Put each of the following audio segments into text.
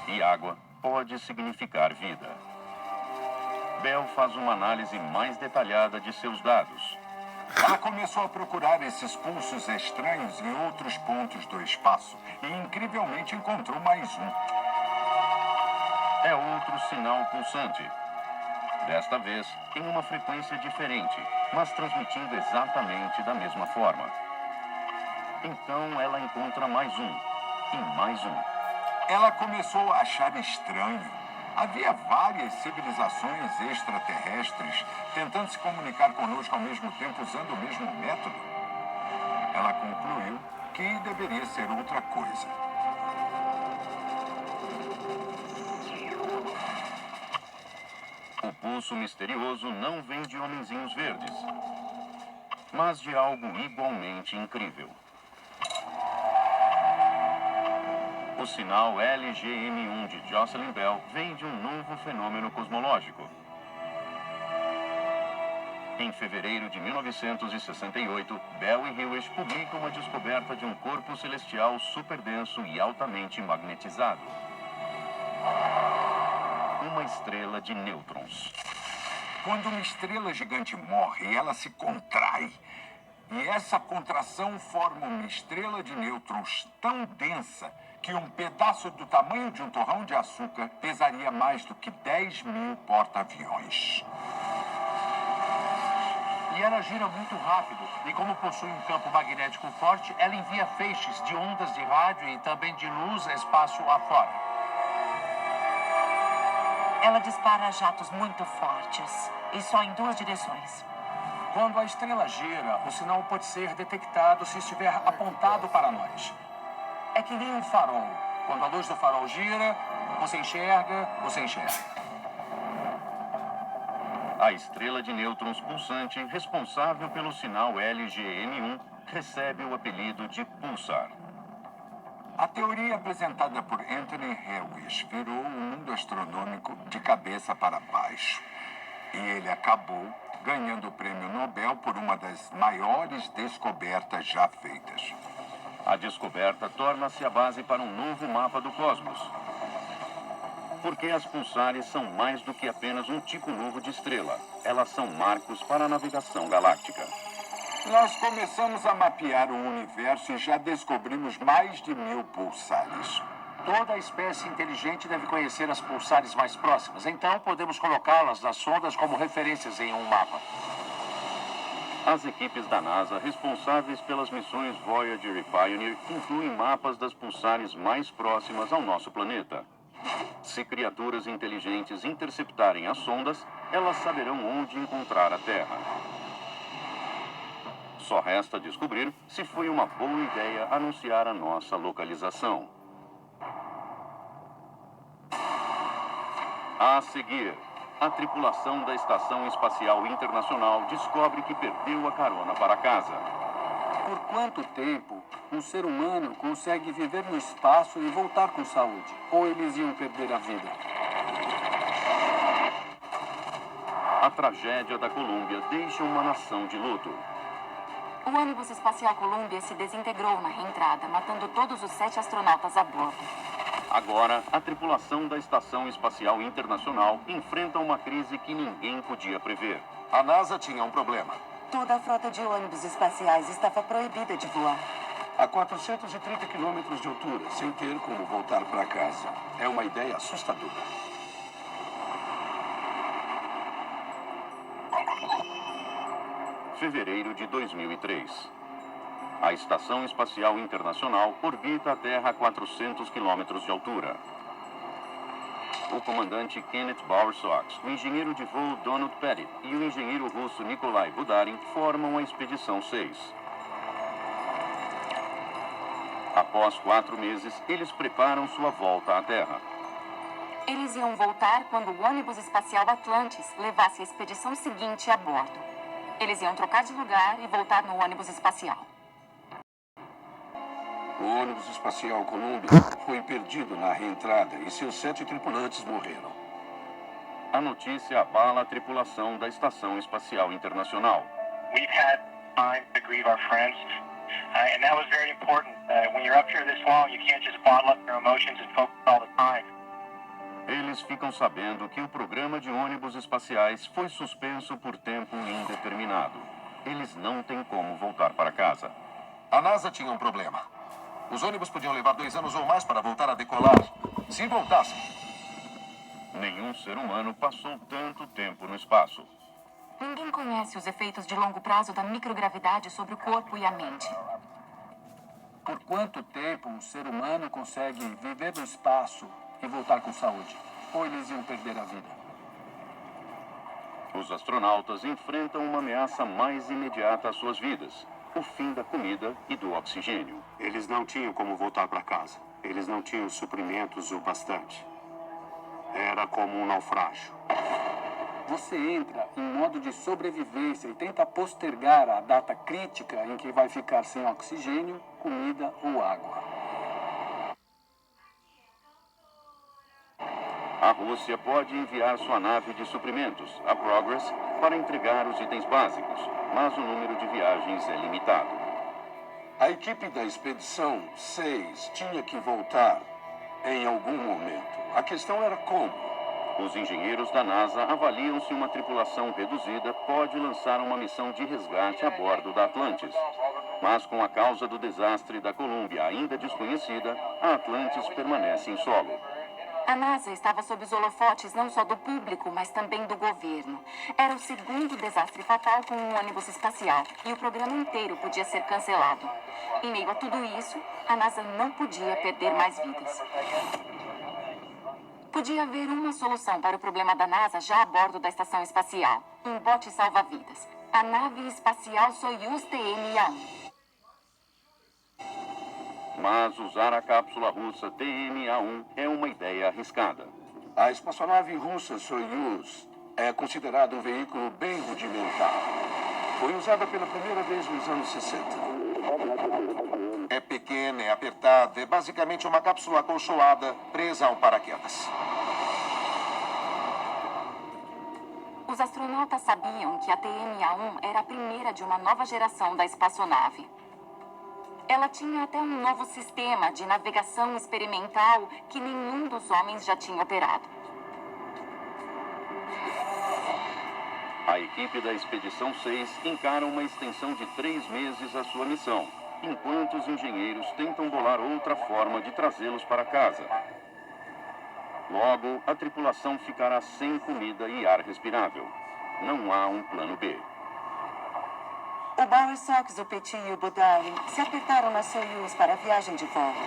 e água pode significar vida. Bell faz uma análise mais detalhada de seus dados. Ela começou a procurar esses pulsos estranhos em outros pontos do espaço e, incrivelmente, encontrou mais um. É outro sinal pulsante. Desta vez, em uma frequência diferente, mas transmitindo exatamente da mesma forma. Então, ela encontra mais um, e mais um. Ela começou a achar estranho. Havia várias civilizações extraterrestres tentando se comunicar conosco ao mesmo tempo usando o mesmo método. Ela concluiu que deveria ser outra coisa. O pulso misterioso não vem de homenzinhos verdes, mas de algo igualmente incrível. O sinal LGM1 de Jocelyn Bell vem de um novo fenômeno cosmológico. Em fevereiro de 1968, Bell e Hewish publicam a descoberta de um corpo celestial superdenso e altamente magnetizado. Uma estrela de nêutrons. Quando uma estrela gigante morre, ela se contrai. E essa contração forma uma estrela de nêutrons tão densa que um pedaço do tamanho de um torrão de açúcar pesaria mais do que 10.000 porta-aviões. E ela gira muito rápido, e como possui um campo magnético forte, ela envia feixes de ondas de rádio e também de luz espaço afora. Ela dispara jatos muito fortes, e só em duas direções. Quando a estrela gira, o sinal pode ser detectado se estiver apontado para nós. É que nem um farol. Quando a luz do farol gira, você enxerga. A estrela de nêutrons pulsante, responsável pelo sinal LGM1, recebe o apelido de pulsar. A teoria apresentada por Anthony Hewish virou o mundo astronômico de cabeça para baixo. E ele acabou ganhando o prêmio Nobel por uma das maiores descobertas já feitas. A descoberta torna-se a base para um novo mapa do cosmos. Porque as pulsares são mais do que apenas um tipo novo de estrela. Elas são marcos para a navegação galáctica. Nós começamos a mapear o universo e já descobrimos mais de 1.000 pulsares. Toda espécie inteligente deve conhecer as pulsares mais próximas, então podemos colocá-las nas sondas como referências em um mapa. As equipes da NASA responsáveis pelas missões Voyager e Pioneer incluem mapas das pulsares mais próximas ao nosso planeta. Se criaturas inteligentes interceptarem as sondas, elas saberão onde encontrar a Terra. Só resta descobrir se foi uma boa ideia anunciar a nossa localização. A seguir, a tripulação da Estação Espacial Internacional descobre que perdeu a carona para casa. Por quanto tempo um ser humano consegue viver no espaço e voltar com saúde? Ou eles iam perder a vida? A tragédia da Colômbia deixa uma nação de luto. O ônibus espacial Columbia se desintegrou na reentrada, matando todos os 7 astronautas a bordo. Agora, a tripulação da Estação Espacial Internacional enfrenta uma crise que ninguém podia prever. A NASA tinha um problema. Toda a frota de ônibus espaciais estava proibida de voar. A 430 quilômetros de altura, sem ter como voltar para casa. É uma ideia assustadora. Fevereiro de 2003. A Estação Espacial Internacional orbita a Terra a 400 quilômetros de altura. O comandante Kenneth Bowersox, o engenheiro de voo Donald Pettit e o engenheiro russo Nikolai Budarin formam a Expedição 6. Após 4 meses, eles preparam sua volta à Terra. Eles iam voltar quando o ônibus espacial Atlantis levasse a expedição seguinte a bordo. Eles iam trocar de lugar e voltar no ônibus espacial. O ônibus espacial Columbia foi perdido na reentrada e seus 7 tripulantes morreram. A notícia abala a tripulação da Estação Espacial Internacional. We've had time to grieve our friends, and that was very important. When you're up here this long, you can't just bottle up your emotions and focus all the time. eles ficam sabendo que o programa de ônibus espaciais foi suspenso por tempo indeterminado. Eles não têm como voltar para casa. A NASA tinha um problema. Os ônibus podiam levar 2 anos ou mais para voltar a decolar. Se voltassem. Nenhum ser humano passou tanto tempo no espaço. Ninguém conhece os efeitos de longo prazo da microgravidade sobre o corpo e a mente. Por quanto tempo um ser humano consegue viver no espaço e voltar com saúde? Ou eles iam perder a vida? Os astronautas enfrentam uma ameaça mais imediata às suas vidas: o fim da comida e do oxigênio. Eles não tinham como voltar para casa. Eles não tinham suprimentos o bastante. Era como um naufrágio. Você entra em modo de sobrevivência e tenta postergar a data crítica em que vai ficar sem oxigênio, comida ou água. A Rússia pode enviar sua nave de suprimentos, a Progress, para entregar os itens básicos, mas o número de viagens é limitado. A equipe da Expedição 6 tinha que voltar em algum momento. A questão era como. Os engenheiros da NASA avaliam se uma tripulação reduzida pode lançar uma missão de resgate a bordo da Atlantis. Mas com a causa do desastre da Columbia ainda desconhecida, a Atlantis permanece em solo. A NASA estava sob os holofotes não só do público, mas também do governo. Era o segundo desastre fatal com um ônibus espacial e o programa inteiro podia ser cancelado. Em meio a tudo isso, a NASA não podia perder mais vidas. Podia haver uma solução para o problema da NASA já a bordo da estação espacial. Um bote salva-vidas. A nave espacial Soyuz TMA-1. Mas usar a cápsula russa TMA-1 é uma ideia arriscada. A espaçonave russa Soyuz é considerada um veículo bem rudimentar. Foi usada pela primeira vez nos anos 60. É pequena, é apertada, é basicamente uma cápsula acolchoada presa a um paraquedas. Os astronautas sabiam que a TMA-1 era a primeira de uma nova geração da espaçonave. Ela tinha até um novo sistema de navegação experimental que nenhum dos homens já tinha operado. A equipe da Expedição 6 encara uma extensão de 3 meses à sua missão, enquanto os engenheiros tentam bolar outra forma de trazê-los para casa. Logo, a tripulação ficará sem comida e ar respirável. Não há um plano B. O Bower Sox, o Petit e o Budari se apertaram na Soyuz para a viagem de volta.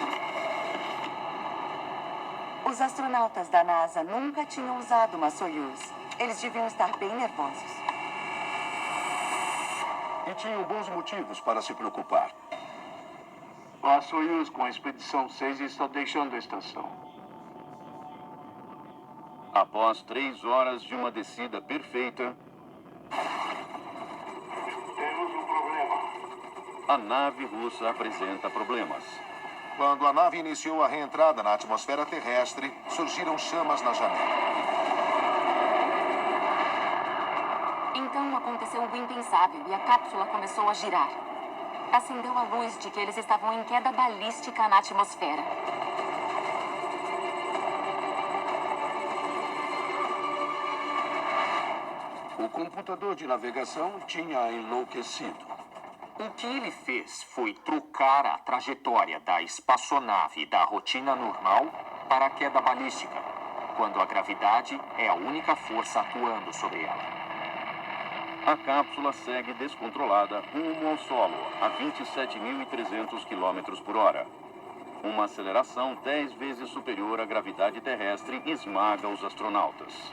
Os astronautas da NASA nunca tinham usado uma Soyuz. Eles deviam estar bem nervosos. E tinham bons motivos para se preocupar. A Soyuz com a Expedição 6 está deixando a estação. Após 3 horas de uma descida perfeita, Temos um problema. a nave russa apresenta problemas. Quando a nave iniciou a reentrada na atmosfera terrestre, surgiram chamas na janela. Então aconteceu o impensável e a cápsula começou a girar. Acendeu a luz de que eles estavam em queda balística na atmosfera. O computador de navegação tinha enlouquecido. O que ele fez foi trocar a trajetória da espaçonave da rotina normal para a queda balística, quando a gravidade é a única força atuando sobre ela. A cápsula segue descontrolada rumo ao solo, a 27.300 km por hora. Uma aceleração 10 vezes superior à gravidade terrestre esmaga os astronautas.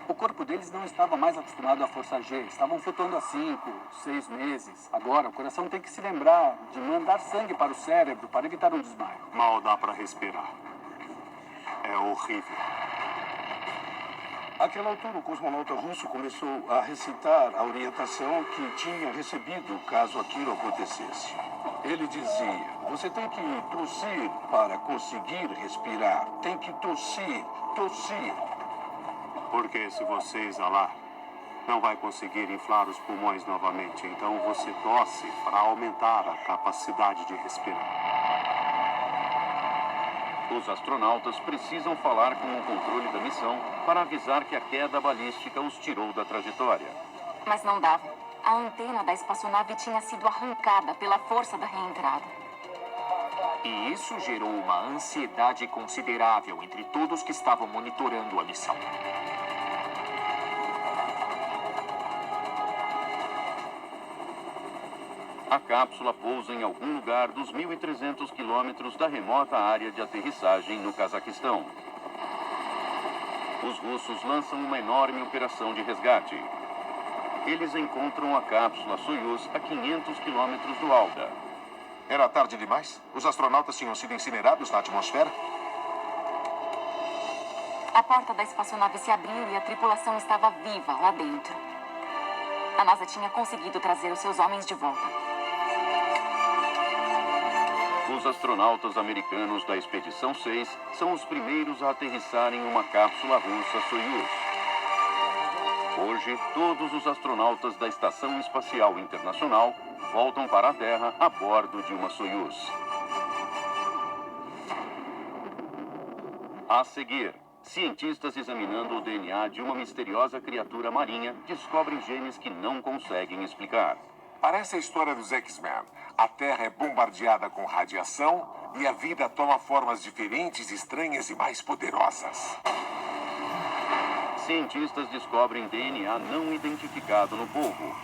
O corpo deles não estava mais acostumado à força G. Estavam flutuando há 5, 6 meses. Agora, o coração tem que se lembrar de mandar sangue para o cérebro para evitar um desmaio. Mal dá para respirar. É horrível. Àquela altura, o cosmonauta russo começou a recitar a orientação que tinha recebido caso aquilo acontecesse. Ele dizia: você tem que tossir para conseguir respirar. Tem que tossir, tossir. Porque se você exalar, não vai conseguir inflar os pulmões novamente. Então você tosse para aumentar a capacidade de respirar. Os astronautas precisam falar com o controle da missão para avisar que a queda balística os tirou da trajetória. Mas não dava. A antena da espaçonave tinha sido arrancada pela força da reentrada. E isso gerou uma ansiedade considerável entre todos que estavam monitorando a missão. A cápsula pousa em algum lugar dos 1.300 quilômetros da remota área de aterrissagem no Cazaquistão. Os russos lançam uma enorme operação de resgate. Eles encontram a cápsula Soyuz a 500 quilômetros do Alda. Era tarde demais? Os astronautas tinham sido incinerados na atmosfera? A porta da espaçonave se abriu e a tripulação estava viva lá dentro. A NASA tinha conseguido trazer os seus homens de volta. Os astronautas americanos da Expedição 6 são os primeiros a aterrissar em uma cápsula russa Soyuz. Hoje, todos os astronautas da Estação Espacial Internacional voltam para a Terra a bordo de uma Soyuz. A seguir, cientistas examinando o DNA de uma misteriosa criatura marinha descobrem genes que não conseguem explicar. Parece a história dos X-Men. A Terra é bombardeada com radiação e a vida toma formas diferentes, estranhas e mais poderosas. Cientistas descobrem DNA não identificado no polvo.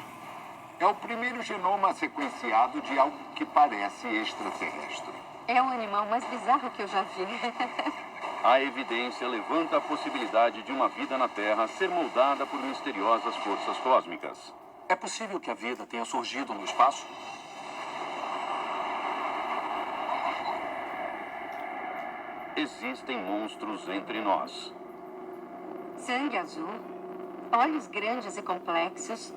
É o primeiro genoma sequenciado de algo que parece extraterrestre. É o animal mais bizarro que eu já vi. A evidência levanta a possibilidade de uma vida na Terra ser moldada por misteriosas forças cósmicas. É possível que a vida tenha surgido no espaço? Existem monstros entre nós. Sangue azul, olhos grandes e complexos,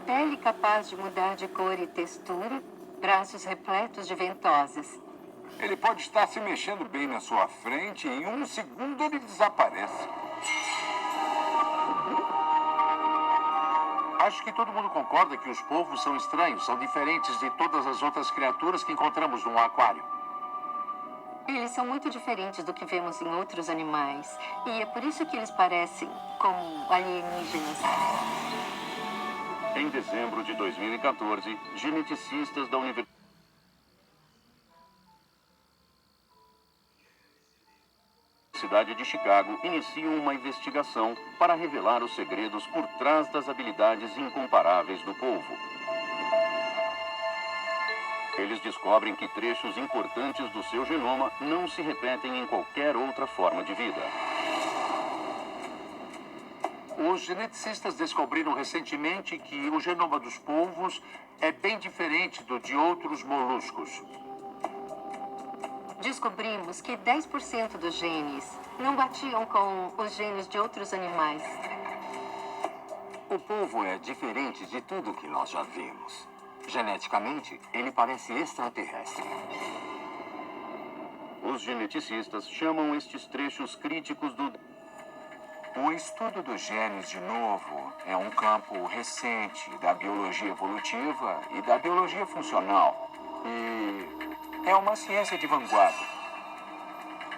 pele capaz de mudar de cor e textura, braços repletos de ventosas. Ele pode estar se mexendo bem na sua frente e em um segundo ele desaparece. Acho que todo mundo concorda que os polvos são estranhos, são diferentes de todas as outras criaturas que encontramos num aquário. Eles são muito diferentes do que vemos em outros animais. E é por isso que eles parecem como alienígenas. Em dezembro de 2014, geneticistas da Universidade de Chicago iniciam uma investigação para revelar os segredos por trás das habilidades incomparáveis do polvo. Eles descobrem que trechos importantes do seu genoma não se repetem em qualquer outra forma de vida. Os geneticistas descobriram recentemente que o genoma dos polvos é bem diferente do de outros moluscos. Descobrimos que 10% dos genes não batiam com os genes de outros animais. O polvo é diferente de tudo que nós já vimos. Geneticamente, ele parece extraterrestre. Os geneticistas chamam estes trechos críticos do... O estudo dos genes, de novo, é um campo recente da biologia evolutiva e da biologia funcional. E é uma ciência de vanguarda.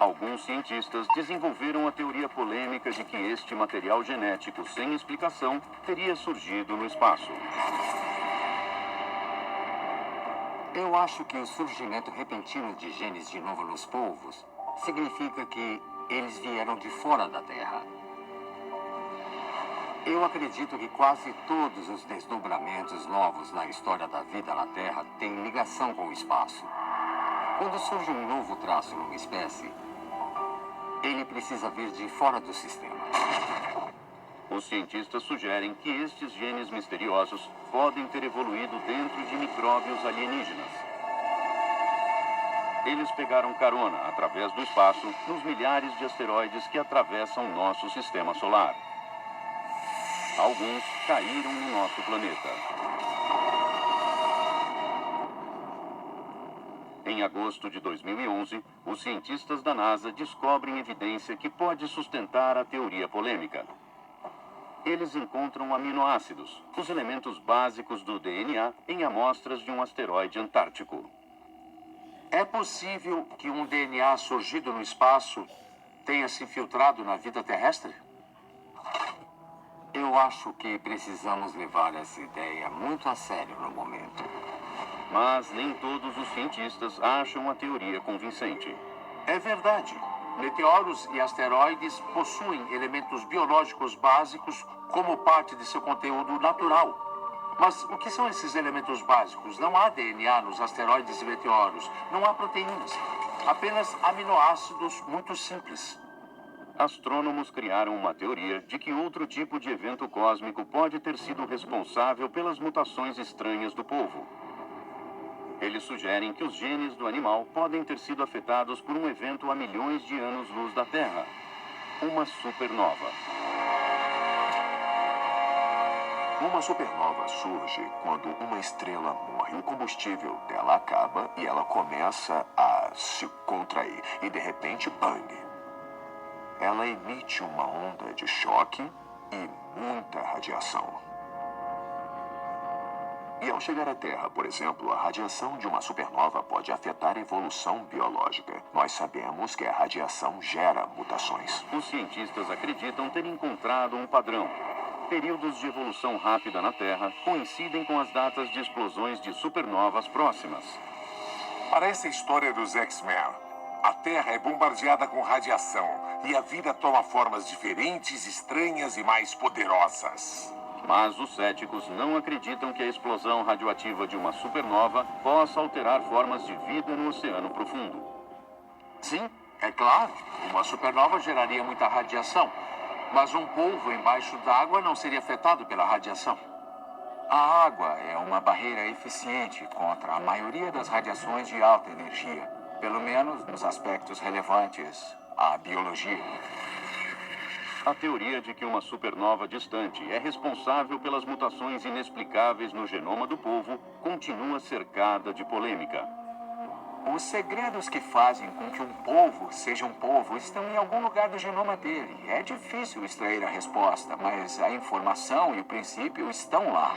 Alguns cientistas desenvolveram a teoria polêmica de que este material genético sem explicação teria surgido no espaço. Eu acho que o surgimento repentino de genes de novo nos polvos significa que eles vieram de fora da Terra. Eu acredito que quase todos os desdobramentos novos na história da vida na Terra têm ligação com o espaço. Quando surge um novo traço numa espécie, ele precisa vir de fora do sistema. Os cientistas sugerem que estes genes misteriosos podem ter evoluído dentro de micróbios alienígenas. Eles pegaram carona, através do espaço, nos milhares de asteroides que atravessam nosso sistema solar. Alguns caíram no nosso planeta. Em agosto de 2011, os cientistas da NASA descobrem evidência que pode sustentar a teoria polêmica. Eles encontram aminoácidos, os elementos básicos do DNA, em amostras de um asteroide antártico. É possível que um DNA surgido no espaço tenha se infiltrado na vida terrestre? Eu acho que precisamos levar essa ideia muito a sério no momento. Mas nem todos os cientistas acham a teoria convincente. É verdade. Meteoros e asteroides possuem elementos biológicos básicos como parte de seu conteúdo natural. Mas o que são esses elementos básicos? Não há DNA nos asteroides e meteoros. Não há proteínas. Apenas aminoácidos muito simples. Astrônomos criaram uma teoria de que outro tipo de evento cósmico pode ter sido responsável pelas mutações estranhas do polvo. Eles sugerem que os genes do animal podem ter sido afetados por um evento a milhões de anos-luz da Terra. Uma supernova. Uma supernova surge quando uma estrela morre. O combustível dela acaba e ela começa a se contrair. E de repente, bang! Ela emite uma onda de choque e muita radiação. E ao chegar à Terra, por exemplo, a radiação de uma supernova pode afetar a evolução biológica. Nós sabemos que a radiação gera mutações. Os cientistas acreditam ter encontrado um padrão. Períodos de evolução rápida na Terra coincidem com as datas de explosões de supernovas próximas. Parece a história dos X-Men. A Terra é bombardeada com radiação e a vida toma formas diferentes, estranhas e mais poderosas. Mas os céticos não acreditam que a explosão radioativa de uma supernova possa alterar formas de vida no oceano profundo. Sim, é claro. Uma supernova geraria muita radiação. Mas um polvo embaixo d'água não seria afetado pela radiação. A água é uma barreira eficiente contra a maioria das radiações de alta energia, pelo menos nos aspectos relevantes à biologia. A teoria de que uma supernova distante é responsável pelas mutações inexplicáveis no genoma do polvo continua cercada de polêmica. Os segredos que fazem com que um polvo seja um polvo estão em algum lugar do genoma dele. É difícil extrair a resposta, mas a informação e o princípio estão lá.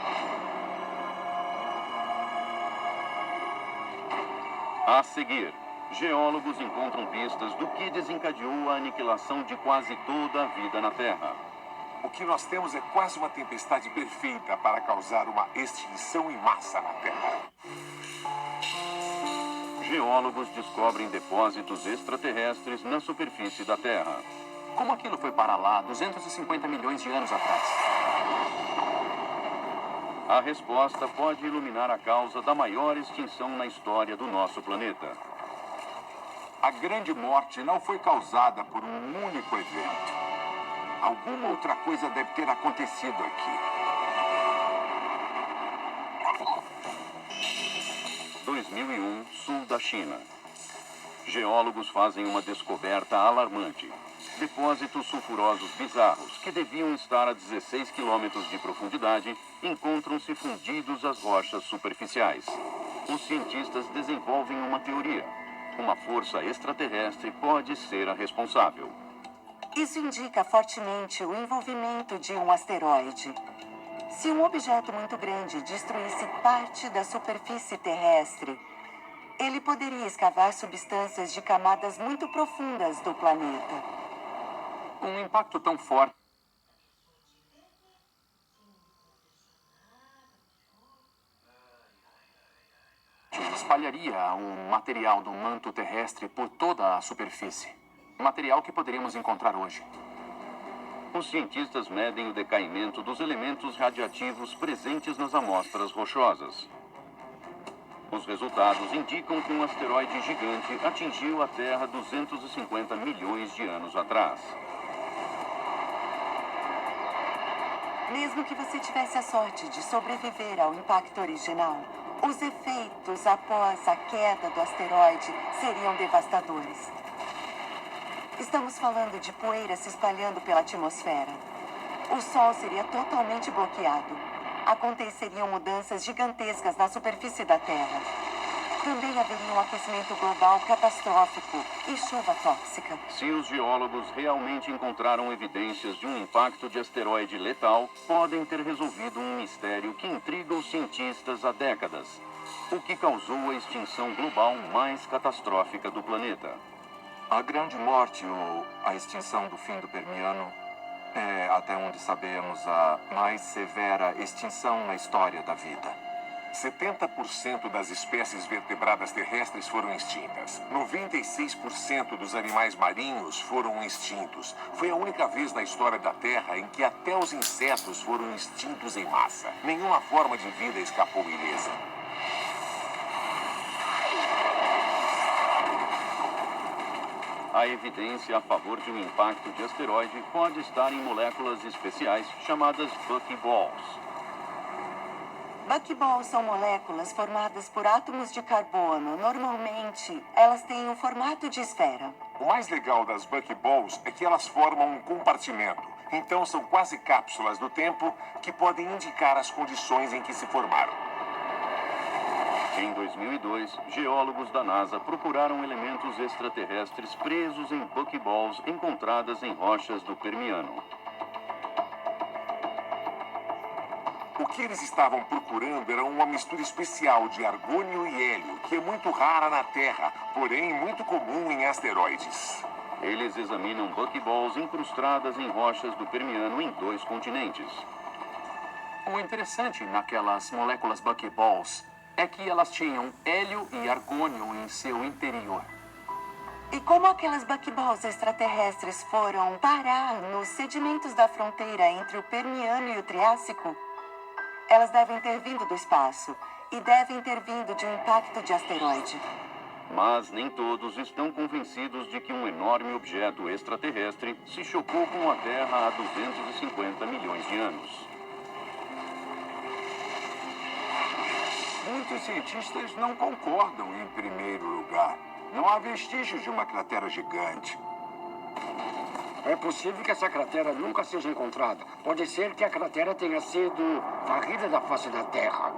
A seguir, geólogos encontram pistas do que desencadeou a aniquilação de quase toda a vida na Terra. O que nós temos é quase uma tempestade perfeita para causar uma extinção em massa na Terra. Geólogos descobrem depósitos extraterrestres na superfície da Terra. Como aquilo foi para lá 250 milhões de anos atrás? A resposta pode iluminar a causa da maior extinção na história do nosso planeta. A grande morte não foi causada por um único evento. Alguma outra coisa deve ter acontecido aqui. 2001, sul da China. Geólogos fazem uma descoberta alarmante. Depósitos sulfurosos bizarros, que deviam estar a 16 quilômetros de profundidade, encontram-se fundidos às rochas superficiais. Os cientistas desenvolvem uma teoria. Uma força extraterrestre pode ser a responsável. Isso indica fortemente o envolvimento de um asteroide. Se um objeto muito grande destruísse parte da superfície terrestre, ele poderia escavar substâncias de camadas muito profundas do planeta. Um impacto tão forte espalharia um material do manto terrestre por toda a superfície. Material que poderíamos encontrar hoje. Os cientistas medem o decaimento dos elementos radiativos presentes nas amostras rochosas. Os resultados indicam que um asteroide gigante atingiu a Terra 250 milhões de anos atrás. Mesmo que você tivesse a sorte de sobreviver ao impacto original, os efeitos após a queda do asteroide seriam devastadores. Estamos falando de poeira se espalhando pela atmosfera. O Sol seria totalmente bloqueado. Aconteceriam mudanças gigantescas na superfície da Terra. Também haveria um aquecimento global catastrófico e chuva tóxica. Se os geólogos realmente encontraram evidências de um impacto de asteroide letal, podem ter resolvido um mistério que intriga os cientistas há décadas. o que causou a extinção global mais catastrófica do planeta. A Grande Morte, ou a extinção do fim do Permiano, é, até onde sabemos, a mais severa extinção na história da vida. 70% das espécies vertebradas terrestres foram extintas. 96% dos animais marinhos foram extintos. Foi a única vez na história da Terra em que até os insetos foram extintos em massa. Nenhuma forma de vida escapou ilesa. A evidência a favor de um impacto de asteroide pode estar em moléculas especiais chamadas buckyballs. Buckyballs são moléculas formadas por átomos de carbono. Normalmente, elas têm um formato de esfera. O mais legal das buckyballs é que elas formam um compartimento. Então são quase cápsulas do tempo que podem indicar as condições em que se formaram. Em 2002, geólogos da NASA procuraram elementos extraterrestres presos em buckyballs encontradas em rochas do Permiano. O que eles estavam procurando era uma mistura especial de argônio e hélio, que é muito rara na Terra, porém muito comum em asteroides. Eles examinam buckyballs incrustadas em rochas do Permiano em 2 continentes. O interessante naquelas moléculas buckyballs é que elas tinham hélio e argônio em seu interior. E como aquelas buckyballs extraterrestres foram parar nos sedimentos da fronteira entre o Permiano e o Triássico, elas devem ter vindo do espaço e devem ter vindo de um impacto de asteroide. Mas nem todos estão convencidos de que um enorme objeto extraterrestre se chocou com a Terra há 250 milhões de anos. Muitos cientistas não concordam em primeiro lugar. Não há vestígios de uma cratera gigante. É possível que essa cratera nunca seja encontrada. Pode ser que a cratera tenha sido varrida da face da Terra.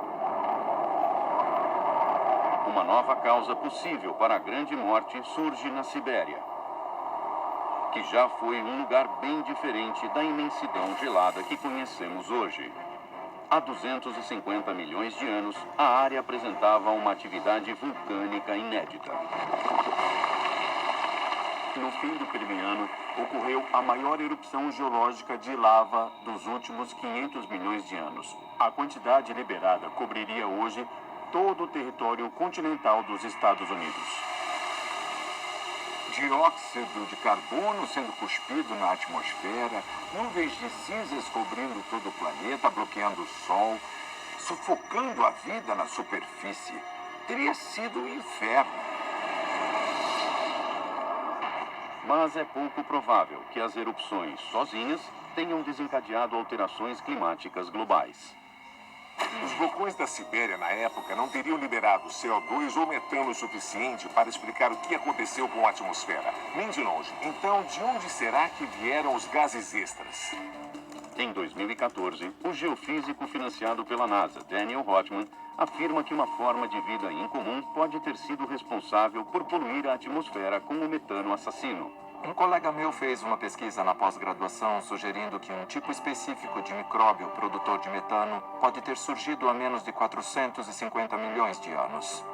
Uma nova causa possível para a Grande Morte surge na Sibéria, que já foi um lugar bem diferente da imensidão gelada que conhecemos hoje. Há 250 milhões de anos, a área apresentava uma atividade vulcânica inédita. No fim do Permiano, ocorreu a maior erupção geológica de lava dos últimos 500 milhões de anos. A quantidade liberada cobriria hoje todo o território continental dos Estados Unidos. Dióxido de carbono sendo cuspido na atmosfera, nuvens de cinzas cobrindo todo o planeta, bloqueando o Sol, sufocando a vida na superfície. Teria sido um inferno. Mas é pouco provável que as erupções sozinhas tenham desencadeado alterações climáticas globais. Os vulcões da Sibéria, na época, não teriam liberado CO2 ou metano suficiente para explicar o que aconteceu com a atmosfera, nem de longe. Então, de onde será que vieram os gases extras? Em 2014, o geofísico financiado pela NASA, Daniel Hotman, afirma que uma forma de vida incomum pode ter sido responsável por poluir a atmosfera com o metano assassino. Um colega meu fez uma pesquisa na pós-graduação sugerindo que um tipo específico de micróbio produtor de metano pode ter surgido há menos de 450 milhões de anos.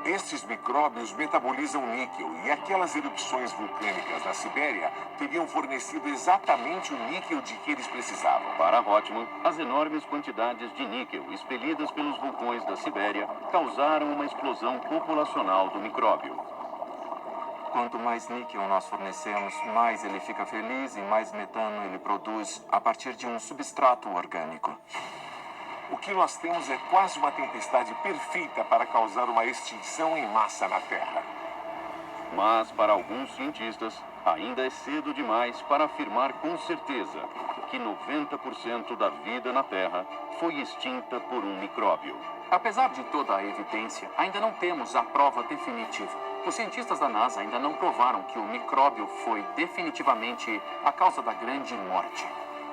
Estes micróbios metabolizam níquel e aquelas erupções vulcânicas na Sibéria teriam fornecido exatamente o níquel de que eles precisavam. Para Hotman, as enormes quantidades de níquel expelidas pelos vulcões da Sibéria causaram uma explosão populacional do micróbio. Quanto mais níquel nós fornecemos, mais ele fica feliz e mais metano ele produz a partir de um substrato orgânico. O que nós temos é quase uma tempestade perfeita para causar uma extinção em massa na Terra. Mas, para alguns cientistas, ainda é cedo demais para afirmar com certeza que 90% da vida na Terra foi extinta por um micróbio. Apesar de toda a evidência, ainda não temos a prova definitiva. Os cientistas da NASA ainda não provaram que o micróbio foi definitivamente a causa da Grande Morte.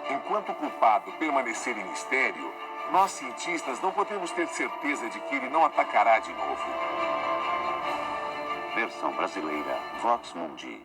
Enquanto o culpado permanecer em mistério, nós cientistas não podemos ter certeza de que ele não atacará de novo. Versão brasileira, Vox Mundi.